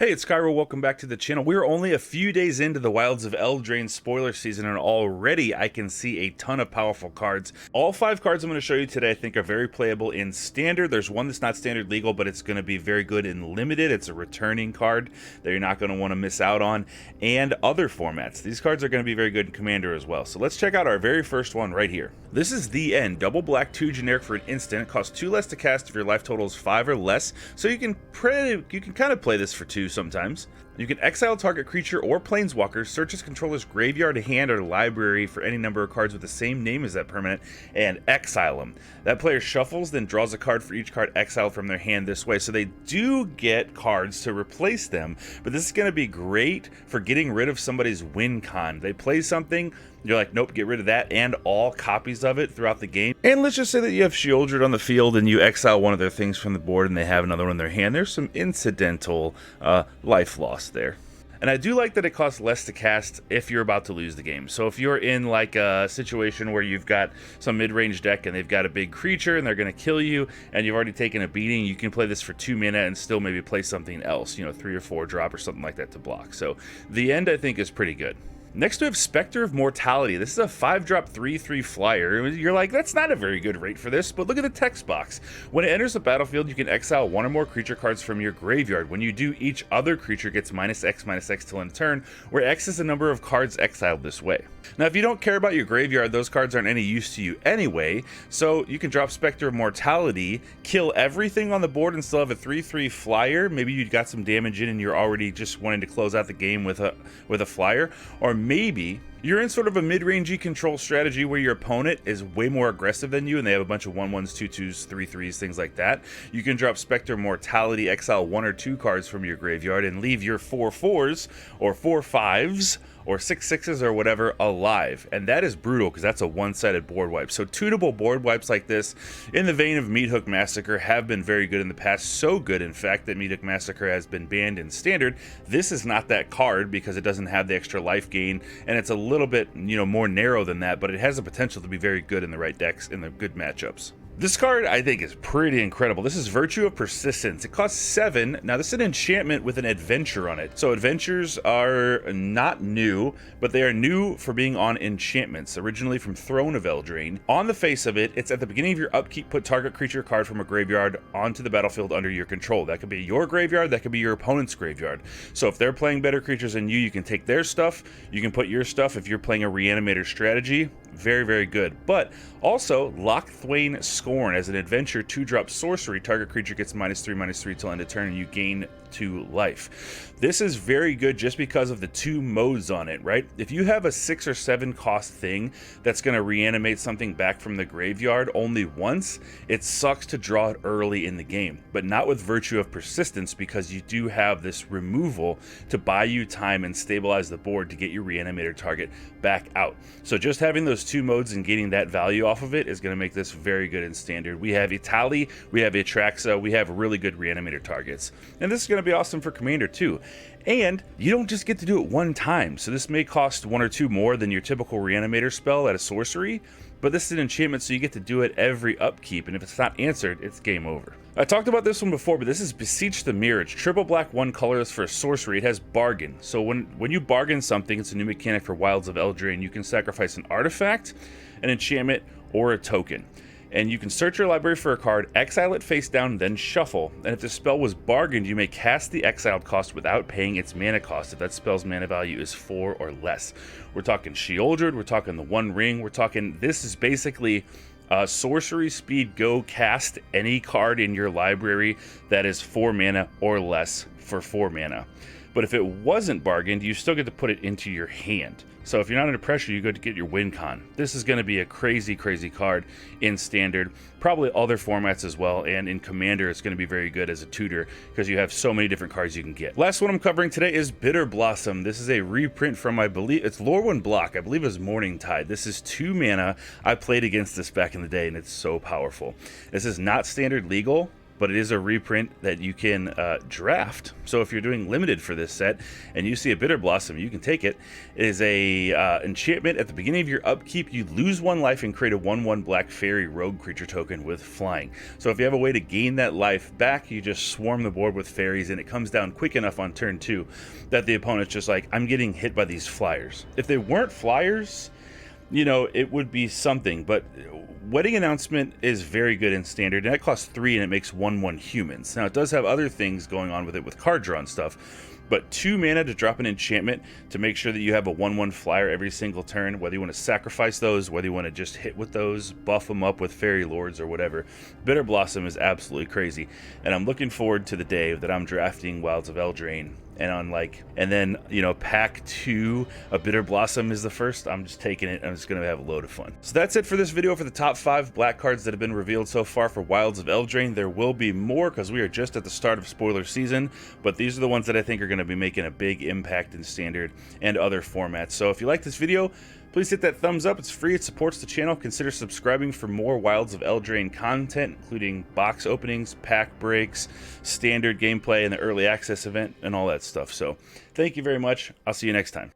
Hey, it's Kaero. Welcome back to the channel. We're only a few days into the Wilds of Eldraine spoiler season, and already I can see a ton of powerful cards. All 5 cards I'm going to show you today I think are very playable in Standard. There's one that's not Standard legal, but it's going to be very good in Limited. It's a returning card that you're not going to want to miss out on, and other formats. These cards are going to be very good in Commander as well. So let's check out our very first one right here. This is The End. Double black, 2 generic for an instant. It costs 2 less to cast if your life total is 5 or less, so you can kind of play this for 2 sometimes. You can exile target creature or planeswalker, search its controller's graveyard, hand, or library for any number of cards with the same name as that permanent, and exile them. That player shuffles, then draws a card for each card exiled from their hand this way. So they do get cards to replace them, but this is going to be great for getting rid of somebody's win con. They play something, you're like, nope, get rid of that and all copies of it throughout the game. And let's just say that you have Shieldred on the field and you exile one of their things from the board and they have another one in their hand. There's some incidental life loss there. And I do like that it costs less to cast if you're about to lose the game. So if you're in like a situation where you've got some mid-range deck and they've got a big creature and they're going to kill you and you've already taken a beating, you can play this for 2 mana and still maybe play something else, you know, 3 or 4 drop or something like that to block. So The End, I think, is pretty good. Next we have Specter of Mortality. This is a 5-drop 3/3 flyer. You're like, that's not a very good rate for this, but look at the text box. When it enters the battlefield, you can exile 1 or more creature cards from your graveyard. When you do, each other creature gets -X till end turn, where X is the number of cards exiled this way. Now, if you don't care about your graveyard, those cards aren't any use to you anyway, so you can drop Specter of Mortality, kill everything on the board, and still have a 3/3 flyer. Maybe you got some damage in and you're already just wanting to close out the game with a flyer, or maybe you're in sort of a mid-rangey control strategy where your opponent is way more aggressive than you and they have a bunch of 1/1s, 2/2s, 3/3s, things like that. You can drop Specter Mortality, exile 1 or 2 cards from your graveyard, and leave your 4/4s or 4/5s or 6/6s or whatever alive. And that is brutal because that's a one-sided board wipe. So tunable board wipes like this, in the vein of Meathook Massacre, have been very good in the past. So good, in fact, that Meathook Massacre has been banned in Standard. This is not that card because it doesn't have the extra life gain, and it's a little bit, you know, more narrow than that, but it has the potential to be very good in the right decks, in the good matchups. This card, I think, is pretty incredible. This is Virtue of Persistence. It costs 7. Now, this is an enchantment with an adventure on it. So adventures are not new, but they are new for being on enchantments, originally from Throne of Eldraine. On the face of it, it's at the beginning of your upkeep, put target creature card from a graveyard onto the battlefield under your control. That could be your graveyard, that could be your opponent's graveyard. So if they're playing better creatures than you can take their stuff, you can put your stuff. If you're playing a Reanimator strategy, very, very good. But also, Locthwain Scorn. As an adventure, 2-drop sorcery, target creature gets -3/-3 till end of turn, and you gain 2 life. This is very good just because of the 2 modes on it, right? If you have a 6 or 7 cost thing that's going to reanimate something back from the graveyard only once, it sucks to draw it early in the game, but not with Virtue of Persistence, because you do have this removal to buy you time and stabilize the board to get your reanimator target back out. So just having those 2 modes and getting that value off of it is going to make this very good in Standard. We have Itali, we have Atraxa, we have really good reanimator targets, and this is going to be awesome for Commander too. And you don't just get to do it one time, so this may cost 1 or 2 more than your typical reanimator spell at a sorcery, but this is an enchantment, so you get to do it every upkeep, and if it's not answered, it's game over. I talked about this one before, but this is Beseech the Mirror. It's triple black, 1 colorless for a sorcery. It has bargain. So when you bargain something, it's a new mechanic for Wilds of Eldraine. You can sacrifice an artifact, an enchantment, or a token. And you can search your library for a card, exile it face down, then shuffle. And if the spell was bargained, you may cast the exiled cost without paying its mana cost if that spell's mana value is 4 or less. We're talking Shieldred, we're talking the One Ring, we're talking, this is basically sorcery speed, go cast any card in your library that is 4 mana or less for 4 mana. But if it wasn't bargained, you still get to put it into your hand. So if you're not under pressure, you go to get your win con. This is going to be a crazy, crazy card in Standard, probably other formats as well, and in Commander it's going to be very good as a tutor because you have so many different cards you can get. Last one I'm covering today is Bitter Blossom. This is a reprint from, I believe, it's Lore 1 block. I believe it was Morning Tide. This is 2 mana. I played against this back in the day, and it's so powerful. This is not Standard legal, but it is a reprint that you can draft. So if you're doing limited for this set and you see a Bitter Blossom, you can take it. It is a enchantment. At the beginning of your upkeep, you lose 1 life and create a 1/1 black fairy rogue creature token with flying. So if you have a way to gain that life back, you just swarm the board with fairies, and it comes down quick enough on turn 2 that the opponent's just like, I'm getting hit by these flyers. If they weren't flyers, you know, it would be something, but Wedding Announcement is very good in Standard, and it costs 3 and it makes 1/1 humans. Now, it does have other things going on with it with card draw and stuff, but 2 mana to drop an enchantment to make sure that you have a 1/1 flyer every single turn, whether you want to sacrifice those, whether you want to just hit with those, buff them up with Fairy Lords or whatever. Bitter Blossom is absolutely crazy, and I'm looking forward to the day that I'm drafting Wilds of Eldraine. And then, you know, pack 2, a Bitter Blossom is the first. I'm just taking it. I'm just going to have a load of fun. So that's it for this video for the top 5 black cards that have been revealed so far for Wilds of Eldraine. There will be more because we are just at the start of spoiler season, but these are the ones that I think are going to be making a big impact in Standard and other formats. So if you like this video, please hit that thumbs up. It's free. It supports the channel. Consider subscribing for more Wilds of Eldraine content, including box openings, pack breaks, standard gameplay, and the early access event, and all that stuff. So thank you very much. I'll see you next time.